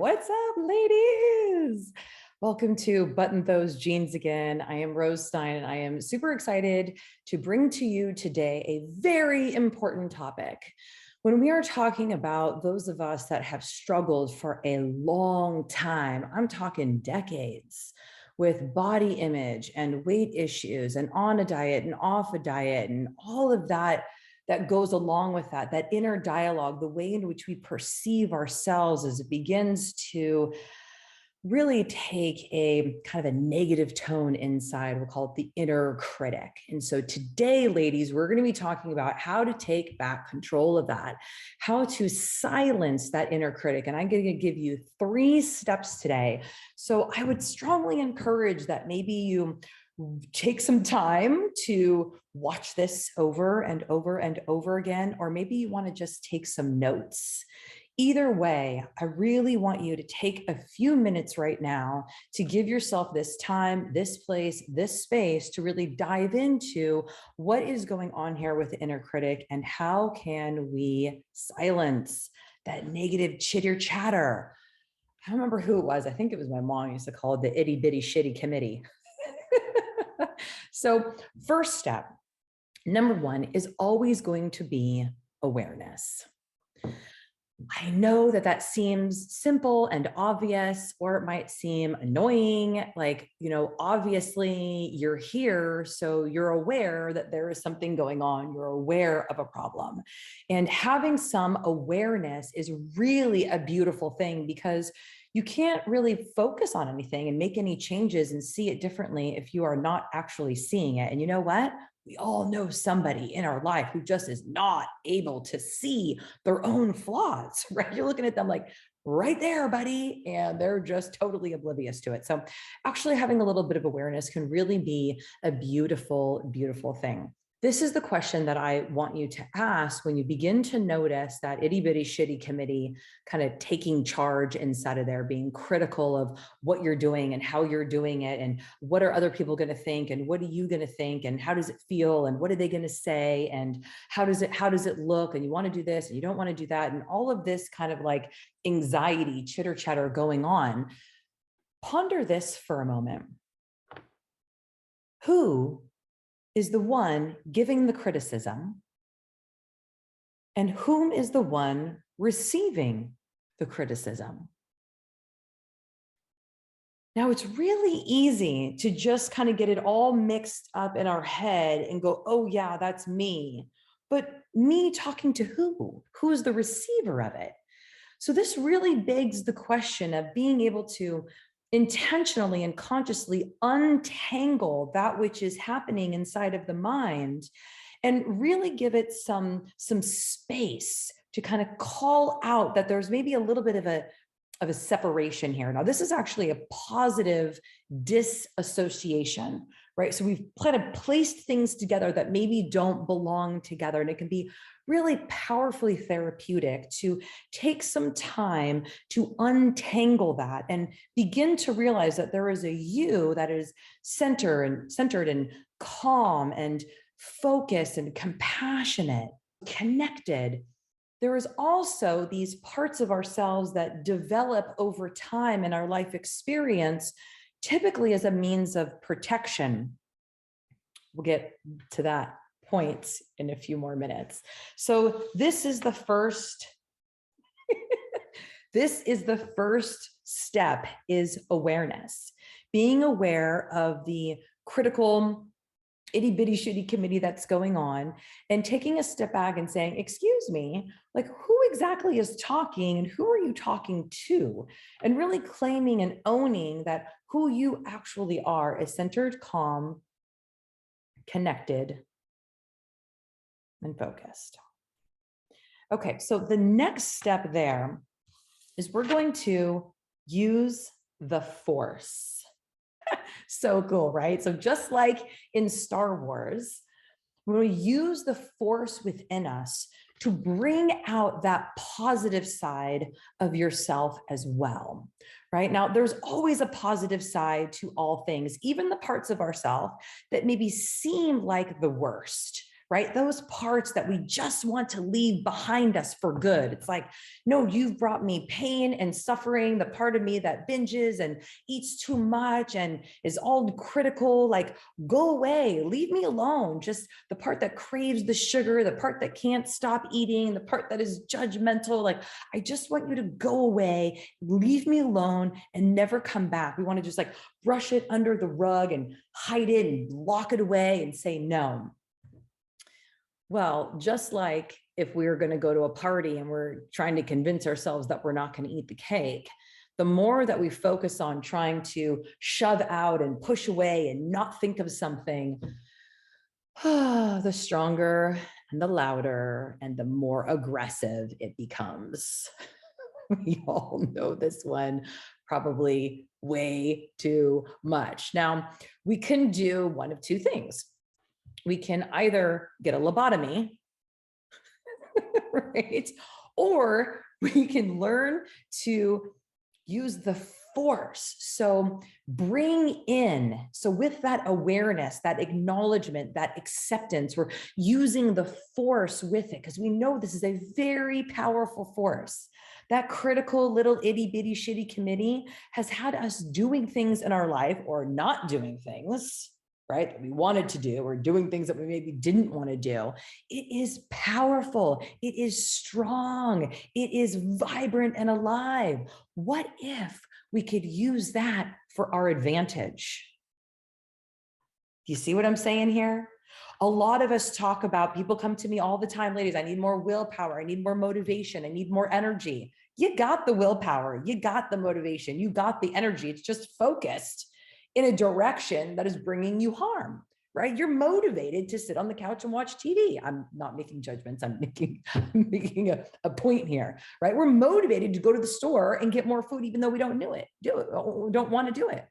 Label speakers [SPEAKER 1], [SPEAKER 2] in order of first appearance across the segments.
[SPEAKER 1] What's up, ladies? Welcome to Button Those Jeans again. I am Rose Stein, and I am super excited to bring to you today a very important topic. When we are talking about those of us that have struggled for a long time, I'm talking decades, with body image and weight issues and on a diet and off a diet and all of that that goes along with that, that inner dialogue, the way in which we perceive ourselves as it begins to really take a kind of a negative tone inside. We'll call it the inner critic. And so today, ladies, we're going to be talking about how to take back control of that, how to silence that inner critic. And I'm going to give you 3 steps today. So I would strongly encourage that maybe you take some time to watch this over and over and over again, or maybe you want to just take some notes. Either way, I really want you to take a few minutes right now to give yourself this time, this place, this space to really dive into what is going on here with the inner critic and how can we silence that negative chitter chatter. I don't remember who it was. I think it was my mom used to call it the itty bitty shitty committee. So first step, number 1 is always going to be awareness. I know that that seems simple and obvious, or it might seem annoying. Like, obviously you're here, so you're aware that there is something going on. You're aware of a problem. And having some awareness is really a beautiful thing, because you can't really focus on anything and make any changes and see it differently if you are not actually seeing it. And you know what? We all know somebody in our life who just is not able to see their own flaws, right? You're looking at them like, right there, buddy, and they're just totally oblivious to it. So actually having a little bit of awareness can really be a beautiful, beautiful thing. This is the question that I want you to ask when you begin to notice that itty bitty shitty committee kind of taking charge inside of there, being critical of what you're doing and how you're doing it, and what are other people going to think, and what are you going to think, and how does it feel, and what are they going to say, and how does it look, and you want to do this and you don't want to do that, and all of this kind of like anxiety, chitter chatter going on. Ponder this for a moment. Who is the one giving the criticism, and whom is the one receiving the criticism? Now, it's really easy to just kind of get it all mixed up in our head and go, oh yeah, that's me. But me talking to who? Who's the receiver of it? So this really begs the question of being able to intentionally and consciously untangle that which is happening inside of the mind and really give it some space to kind of call out that there's maybe a little bit of a separation here. Now, this is actually a positive disassociation, right? So we've kind of placed things together that maybe don't belong together, and it can be really powerfully therapeutic to take some time to untangle that and begin to realize that there is a you that is centered and calm and focused and compassionate, connected. There is also these parts of ourselves that develop over time in our life experience, typically as a means of protection. We'll get to that point in a few more minutes. So this is the first, this is the first step, is awareness. Being aware of the critical itty bitty shitty committee that's going on, and taking a step back and saying, excuse me, like, who exactly is talking and who are you talking to? And really claiming and owning that who you actually are is centered, calm, connected, and focused. Okay, so the next step there is we're going to use the Force. So cool, right? So just like in Star Wars, when we use the Force within us to bring out that positive side of yourself as well, right? Now, there's always a positive side to all things, even the parts of ourselves that maybe seem like the worst, right? Those parts that we just want to leave behind us for good. It's like, no, you've brought me pain and suffering, the part of me that binges and eats too much and is all critical, like, go away, leave me alone. Just the part that craves the sugar, the part that can't stop eating, the part that is judgmental. Like, I just want you to go away, leave me alone, and never come back. We want to just like brush it under the rug and hide it and lock it away and say no. Well, just like if we were going to go to a party and we're trying to convince ourselves that we're not going to eat the cake, the more that we focus on trying to shove out and push away and not think of something, the stronger and the louder and the more aggressive it becomes. We all know this one probably way too much. Now, we can do one of two things. We can either get a lobotomy, right? Or we can learn to use the force. So bring in, so with that awareness, that acknowledgement, that acceptance, we're using the force with it because we know this is a very powerful force. That critical little itty bitty shitty committee has had us doing things in our life or not doing things, right, that we wanted to do, or doing things that we maybe didn't want to do. It is powerful. It is strong. It is vibrant and alive. What if we could use that for our advantage? Do you see what I'm saying here? A lot of us talk about, people come to me all the time, ladies, I need more willpower. I need more motivation. I need more energy. You got the willpower. You got the motivation. You got the energy. It's just focused in a direction that is bringing you harm, right? You're motivated to sit on the couch and watch TV. I'm not making judgments. I'm making a point here, right? We're motivated to go to the store and get more food, even though we don't don't want to do it,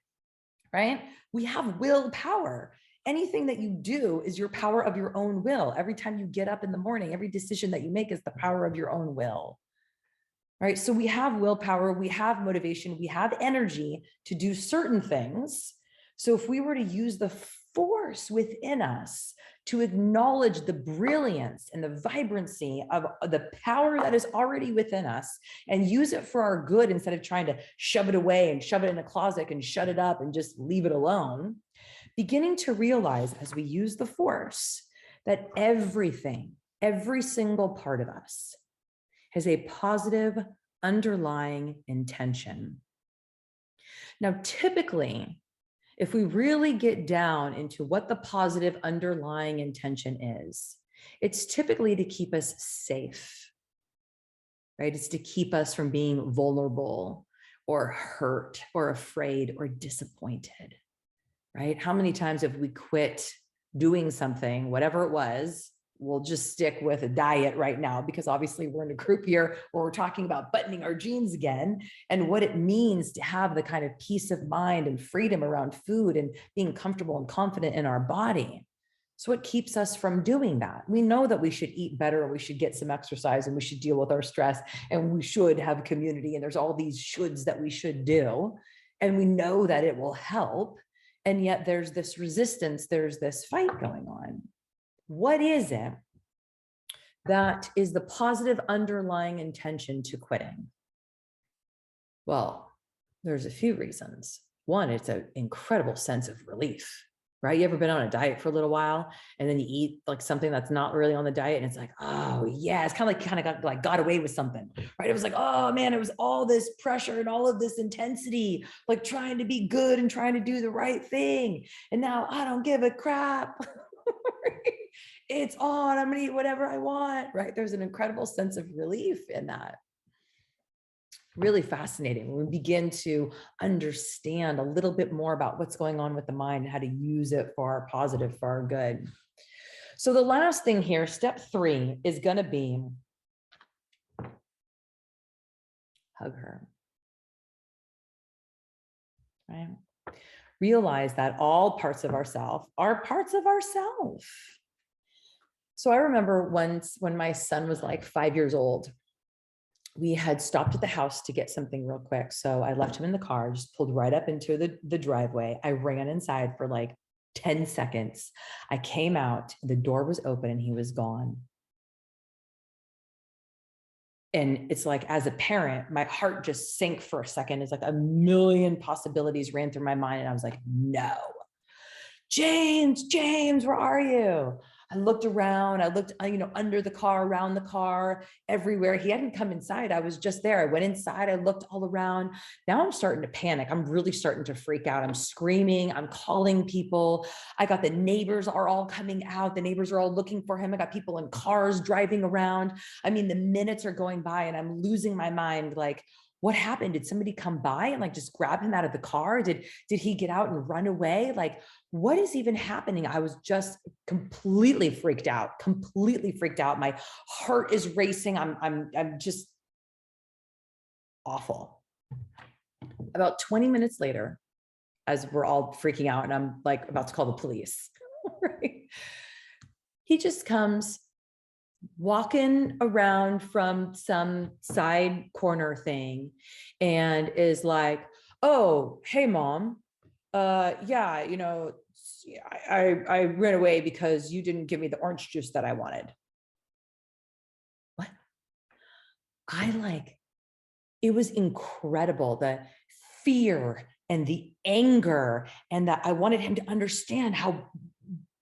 [SPEAKER 1] right? We have willpower. Anything that you do is your power of your own will. Every time you get up in the morning, every decision that you make is the power of your own will. Right? So we have willpower, we have motivation, we have energy to do certain things. So if we were to use the force within us to acknowledge the brilliance and the vibrancy of the power that is already within us and use it for our good instead of trying to shove it away and shove it in a closet and shut it up and just leave it alone, beginning to realize as we use the force that everything, every single part of us has a positive underlying intention. Now, typically, if we really get down into what the positive underlying intention is, it's typically to keep us safe, right? It's to keep us from being vulnerable or hurt or afraid or disappointed, right? How many times have we quit doing something, whatever it was? We'll just stick with a diet right now, because obviously we're in a group here where we're talking about buttoning our jeans again and what it means to have the kind of peace of mind and freedom around food and being comfortable and confident in our body. So what keeps us from doing that? We know that we should eat better, and we should get some exercise, and we should deal with our stress, and we should have community, and there's all these shoulds that we should do. And we know that it will help. And yet there's this resistance, there's this fight going on. What is it that is the positive underlying intention to quitting? Well, there's a few reasons. One, it's an incredible sense of relief, right? You ever been on a diet for a little while and then you eat like something that's not really on the diet and it's like, oh yeah, it's kind of got away with something, right? It was like, oh man, it was all this pressure and all of this intensity, like trying to be good and trying to do the right thing. And now I don't give a crap. It's on, I'm gonna eat whatever I want, right? There's an incredible sense of relief in that. Really fascinating when we begin to understand a little bit more about what's going on with the mind and how to use it for our positive, for our good. So the last thing here, step 3, is gonna be hug her, right? Realize that all parts of ourself are parts of ourself. So I remember once when my son was like 5 years old, we had stopped at the house to get something real quick. So I left him in the car, just pulled right up into the driveway. I ran inside for like 10 seconds. I came out, the door was open and he was gone. And it's like, as a parent, my heart just sank for a second. It's like a million possibilities ran through my mind. And I was like, no, James, where are you? I looked around, I looked, under the car, around the car, everywhere. He hadn't come inside. I was just there. I went inside, I looked all around. Now I'm starting to panic. I'm really starting to freak out. I'm screaming, I'm calling people. I got the neighbors are all coming out. The neighbors are all looking for him. I got people in cars driving around. I mean, the minutes are going by and I'm losing my mind. Like, what happened? Did somebody come by and like just grab him out of the car? Did he get out and run away? Like, what is even happening? I was just completely freaked out. My heart is racing. I'm just awful. About 20 minutes later, as we're all freaking out and I'm like about to call the police, right? He just comes walking around from some side corner thing and is like, oh, hey, mom. Yeah, I ran away because you didn't give me the orange juice that I wanted. What? It was incredible. The fear and the anger, and that I wanted him to understand how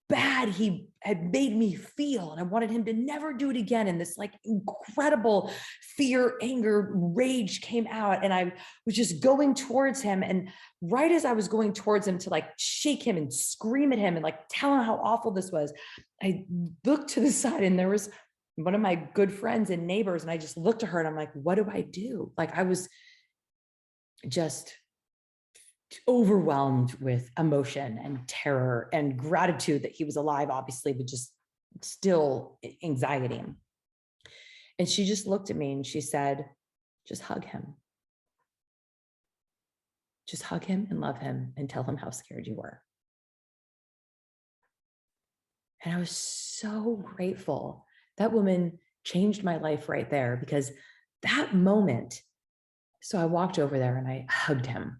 [SPEAKER 1] bad he had made me feel. And I wanted him to never do it again. And this like incredible fear, anger, rage came out. And I was just going towards him. And right as I was going towards him to like shake him and scream at him and like tell him how awful this was, I looked to the side and there was one of my good friends and neighbors. And I just looked at her and I'm like, what do I do? Like, I was just overwhelmed with emotion and terror and gratitude that he was alive, obviously, but just still anxiety. And she just looked at me and she said, just hug him. Just hug him and love him and tell him how scared you were. And I was so grateful. That woman changed my life right there, because that moment, so I walked over there and I hugged him.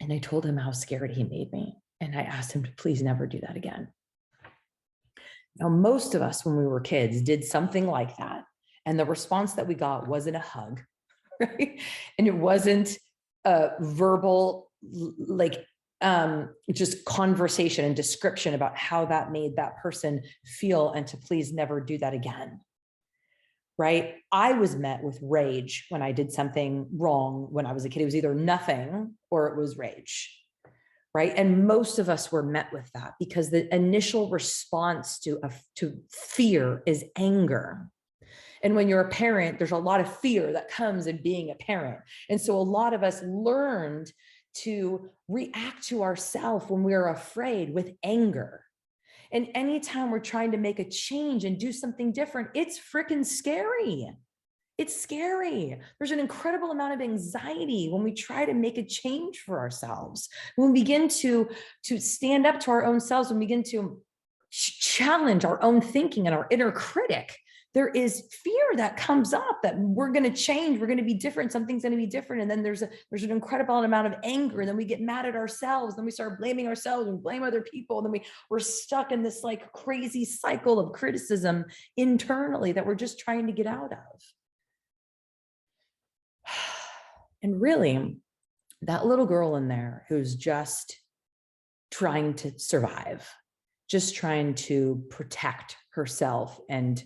[SPEAKER 1] And I told him how scared he made me. And I asked him to please never do that again. Now, most of us when we were kids did something like that. And the response that we got wasn't a hug, right? And it wasn't a verbal, like, just conversation and description about how that made that person feel and to please never do that again. Right? I was met with rage when I did something wrong when I was a kid. It was either nothing or it was rage, right? And most of us were met with that because the initial response to fear is anger. And when you're a parent, there's a lot of fear that comes in being a parent. And so a lot of us learned to react to ourselves when we're afraid with anger. And anytime we're trying to make a change and do something different, it's freaking scary. It's scary. There's an incredible amount of anxiety when we try to make a change for ourselves. When we begin to stand up to our own selves, when we begin to challenge our own thinking and our inner critic, there is fear that comes up that we're going to change, we're going to be different, something's going to be different. And then there's an incredible amount of anger. And then we get mad at ourselves. Then we start blaming ourselves and blame other people. And then we're stuck in this like crazy cycle of criticism internally that we're just trying to get out of. And really, that little girl in there who's just trying to survive, just trying to protect herself and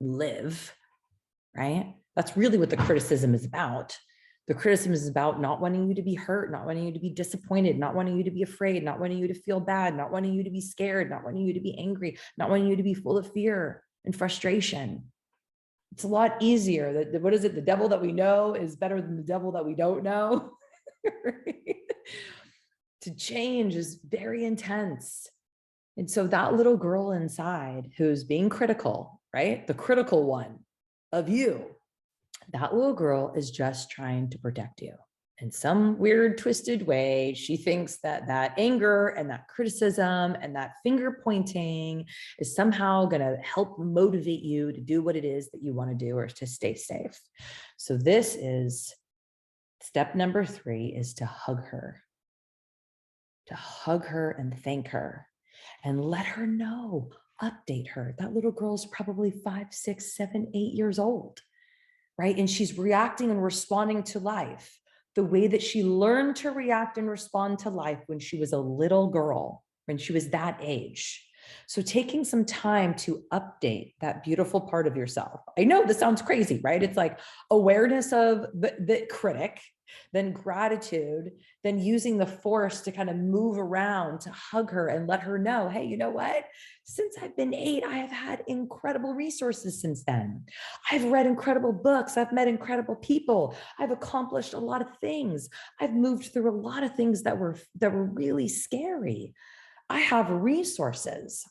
[SPEAKER 1] live, right? That's really what the criticism is about. The criticism is about not wanting you to be hurt, not wanting you to be disappointed, not wanting you to be afraid, not wanting you to feel bad, not wanting you to be scared, not wanting you to be angry, not wanting you to be full of fear and frustration. It's a lot easier. What is it? The devil that we know is better than the devil that we don't know. Right? To change is very intense. And so that little girl inside who's being critical, right? The critical one of you, that little girl is just trying to protect you. In some weird, twisted way, she thinks that anger and that criticism and that finger pointing is somehow going to help motivate you to do what it is that you want to do or to stay safe. So this is step number 3, is to hug her. to hug her and thank her and let her know, update her. That little girl's probably 5, 6, 7, 8 years old, right? And she's reacting and responding to life the way that she learned to react and respond to life when she was a little girl, when she was that age. So taking some time to update that beautiful part of yourself. I know this sounds crazy, right? It's like awareness of the critic, then gratitude, then using the force to kind of move around to hug her and let her know, hey, you know what? Since I've been 8, I have had incredible resources since then. I've read incredible books. I've met incredible people. I've accomplished a lot of things. I've moved through a lot of things that were really scary. I have resources.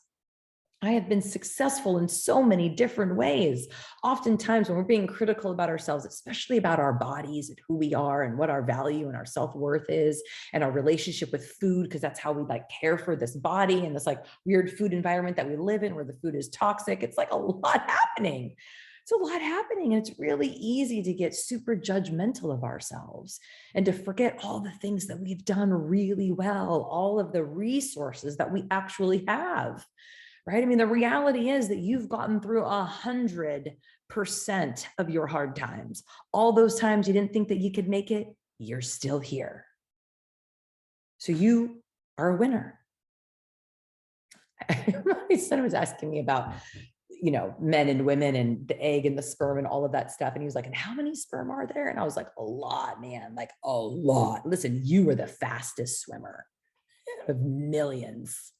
[SPEAKER 1] I have been successful in so many different ways. Oftentimes, when we're being critical about ourselves, especially about our bodies and who we are and what our value and our self-worth is, and our relationship with food, because that's how we like care for this body and this like weird food environment that we live in where the food is toxic. It's like a lot happening. It's a lot happening. And it's really easy to get super judgmental of ourselves and to forget all the things that we've done really well, all of the resources that we actually have. Right? I mean, the reality is that you've gotten through 100% of your hard times. All those times you didn't think that you could make it, you're still here. So you are a winner. My son was asking me about, men and women and the egg and the sperm and all of that stuff. And he was like, and how many sperm are there? And I was like, a lot, man, like a lot. Listen, you were the fastest swimmer of millions.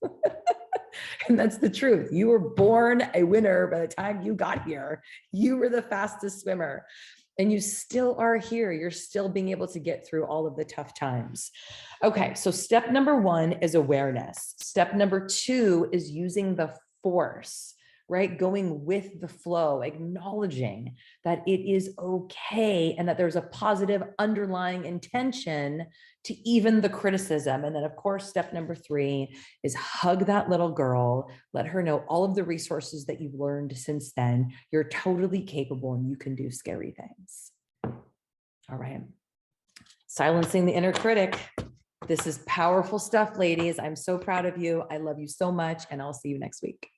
[SPEAKER 1] And that's the truth. You were born a winner by the time you got here. You were the fastest swimmer. And you still are here. You're still being able to get through all of the tough times. Okay, so step number 1 is awareness. Step number 2 is using the force, right? Going with the flow, acknowledging that it is okay and that there's a positive underlying intention to even the criticism. And then, of course, step number 3 is hug that little girl, let her know all of the resources that you've learned since then. You're totally capable and you can do scary things. All right. Silencing the inner critic. This is powerful stuff, ladies. I'm so proud of you. I love you so much, and I'll see you next week.